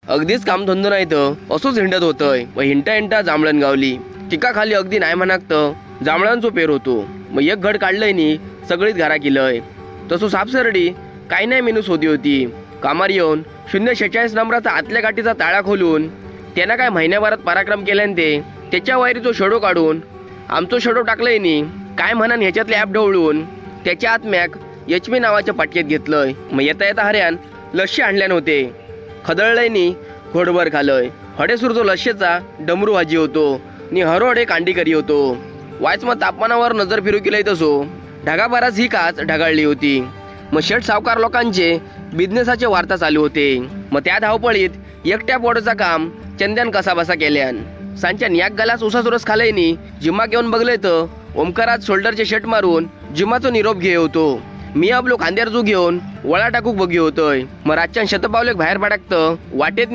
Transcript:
अगदीच काम धंदो नाही तर असोच हिंडत होतय व हिंटा हिंटा जांभळण गावली. टिका खाली अगदी नाही म्हणाकत जांभळांचो पेर होतो. मग एक घड काढलंय नी सगळीच घरा केलंय. तसो सापसरडी काही नाही मेनू शोधी होती. कामार येऊन 046 नंबराचा आतल्या गाठीचा ताळा खोलून त्यांना काय महिन्याभरात पराक्रम केल्यान ते त्याच्या वायरीचो शडो काढून आमचो शडो टाकलंय नी काय म्हणान ह्याच्यातले ॲप ढवळून त्याच्या आत्म्याक एचमी नावाच्या पाटक्यात घेतलंय. मग येता येता हऱ्यान लश्शी आणल्यान होते. खदळलंय नी घोडभर खालय. हडेसूरचो लश्शेचा डमरू भाजी होतो नी हरोहडे कांडी करी होतो. वायच मग तापमानावर नजर फिरू केलंय तसो ढगाभराच ही काच ढगाळली होती. मग शेठ सावकार लोकांचे बिझनेसाचे वार्ता चालू होते. मग त्या धावपळीत एकट्या पोटाचा काम चंद्यान कसा बसा केल्यान सांच्या याक गालास उसासुरस खालय नी जिम्मा घेऊन बघलंय तर ओमकारात शोल्डरचे शर्ट मारून जिम्माचो निरोप घे होतो. मी आपलो खांद्यार जो घेऊन वळा टाकूक बघी होतोय. मग रातच्यान शतपावलेक बाहेर पडाकत वाटेत